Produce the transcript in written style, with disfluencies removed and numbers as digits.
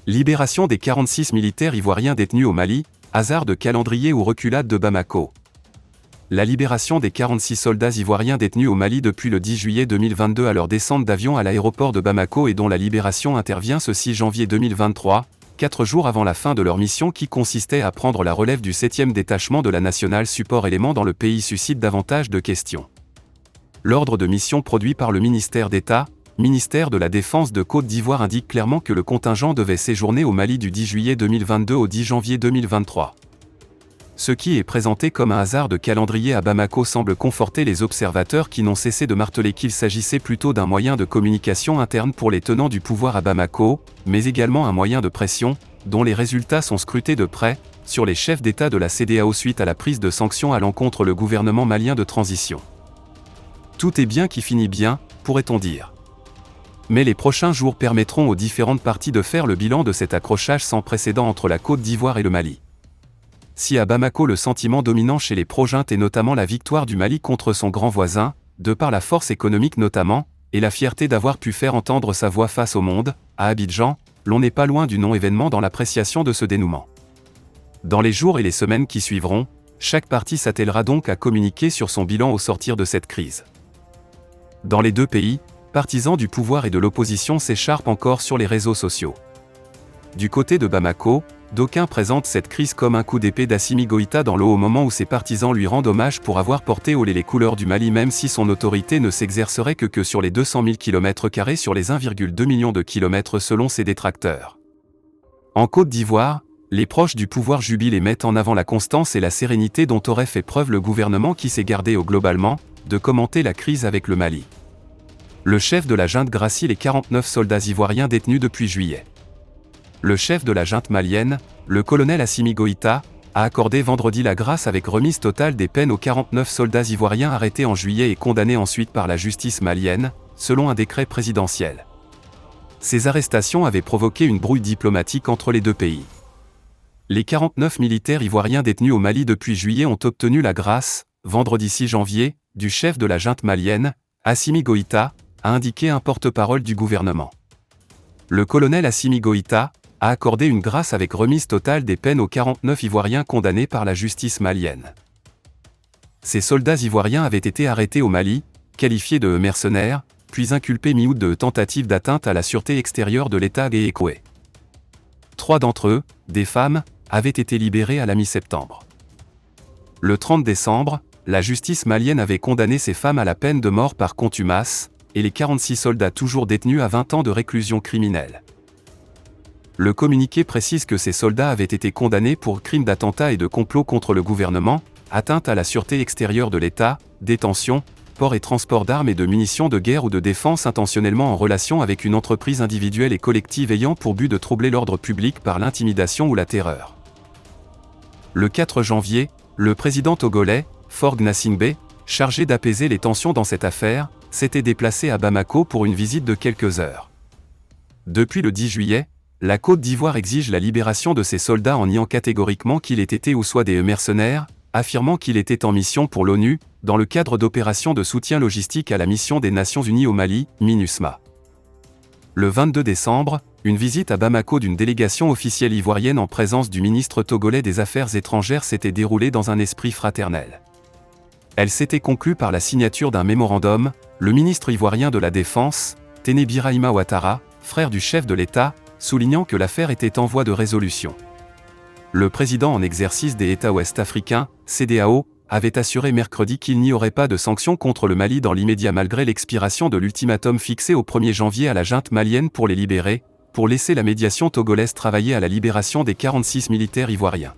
Libération des 46 militaires ivoiriens détenus au Mali, hasard de calendrier ou reculade de Bamako. La libération des 46 soldats ivoiriens détenus au Mali depuis le 10 juillet 2022 à leur descente d'avion à l'aéroport de Bamako et dont la libération intervient ce 6 janvier 2023, 4 jours avant la fin de leur mission qui consistait à prendre la relève du 7e détachement de la Nationale Support Élément dans le pays suscite davantage de questions. L'ordre de mission produit par le ministère d'État, ministère de la Défense de Côte d'Ivoire indique clairement que le contingent devait séjourner au Mali du 10 juillet 2022 au 10 janvier 2023. Ce qui est présenté comme un hasard de calendrier à Bamako semble conforter les observateurs qui n'ont cessé de marteler qu'il s'agissait plutôt d'un moyen de communication interne pour les tenants du pouvoir à Bamako, mais également un moyen de pression, dont les résultats sont scrutés de près, sur les chefs d'État de la CEDEAO suite à la prise de sanctions à l'encontre du gouvernement malien de transition. Tout est bien qui finit bien, pourrait-on dire. Mais les prochains jours permettront aux différentes parties de faire le bilan de cet accrochage sans précédent entre la Côte d'Ivoire et le Mali. Si à Bamako le sentiment dominant chez les pro-juntes est notamment la victoire du Mali contre son grand voisin, de par la force économique notamment, et la fierté d'avoir pu faire entendre sa voix face au monde, à Abidjan, l'on n'est pas loin du non-événement dans l'appréciation de ce dénouement. Dans les jours et les semaines qui suivront, chaque partie s'attellera donc à communiquer sur son bilan au sortir de cette crise. Dans les deux pays, partisans du pouvoir et de l'opposition s'écharpent encore sur les réseaux sociaux. Du côté de Bamako, d'aucuns présentent cette crise comme un coup d'épée d'Assimi Goïta dans l'eau au moment où ses partisans lui rendent hommage pour avoir porté haut les couleurs du Mali même si son autorité ne s'exercerait que sur les 200 000 km² sur les 1,2 million de kilomètres selon ses détracteurs. En Côte d'Ivoire, les proches du pouvoir jubilent et mettent en avant la constance et la sérénité dont aurait fait preuve le gouvernement qui s'est gardé globalement de commenter la crise avec le Mali. Le chef de la junte gracie les 49 soldats ivoiriens détenus depuis juillet. Le chef de la junte malienne, le colonel Assimi Goïta, a accordé vendredi la grâce avec remise totale des peines aux 49 soldats ivoiriens arrêtés en juillet et condamnés ensuite par la justice malienne, selon un décret présidentiel. Ces arrestations avaient provoqué une brouille diplomatique entre les deux pays. Les 49 militaires ivoiriens détenus au Mali depuis juillet ont obtenu la grâce, vendredi 6 janvier, du chef de la junte malienne, Assimi Goïta, a indiqué un porte-parole du gouvernement. Le colonel Assimi Goïta a accordé une grâce avec remise totale des peines aux 49 Ivoiriens condamnés par la justice malienne. Ces soldats ivoiriens avaient été arrêtés au Mali, qualifiés de mercenaires, puis inculpés mi-août de tentative d'atteinte à la sûreté extérieure de l'État Guéhékoué. 3 d'entre eux, des femmes, avaient été libérés à la mi-septembre. Le 30 décembre, la justice malienne avait condamné ces femmes à la peine de mort par contumace, et les 46 soldats toujours détenus à 20 ans de réclusion criminelle. Le communiqué précise que ces soldats avaient été condamnés pour crimes d'attentat et de complot contre le gouvernement, atteinte à la sûreté extérieure de l'État, détention, port et transport d'armes et de munitions de guerre ou de défense intentionnellement en relation avec une entreprise individuelle et collective ayant pour but de troubler l'ordre public par l'intimidation ou la terreur. Le 4 janvier, le président togolais, Faure Gnassingbé, chargé d'apaiser les tensions dans cette affaire, s'était déplacé à Bamako pour une visite de quelques heures. Depuis le 10 juillet, la Côte d'Ivoire exige la libération de ces soldats en niant catégoriquement qu'il ait été ou soit des mercenaires, affirmant qu'il était en mission pour l'ONU, dans le cadre d'opérations de soutien logistique à la mission des Nations Unies au Mali, MINUSMA. Le 22 décembre, une visite à Bamako d'une délégation officielle ivoirienne en présence du ministre togolais des Affaires étrangères s'était déroulée dans un esprit fraternel. Elle s'était conclue par la signature d'un mémorandum, le ministre ivoirien de la Défense, Téné Birahima Ouattara, frère du chef de l'État, soulignant que l'affaire était en voie de résolution. Le président en exercice des États ouest-africains, CEDEAO, avait assuré mercredi qu'il n'y aurait pas de sanctions contre le Mali dans l'immédiat malgré l'expiration de l'ultimatum fixé au 1er janvier à la junte malienne pour les libérer, pour laisser la médiation togolaise travailler à la libération des 46 militaires ivoiriens.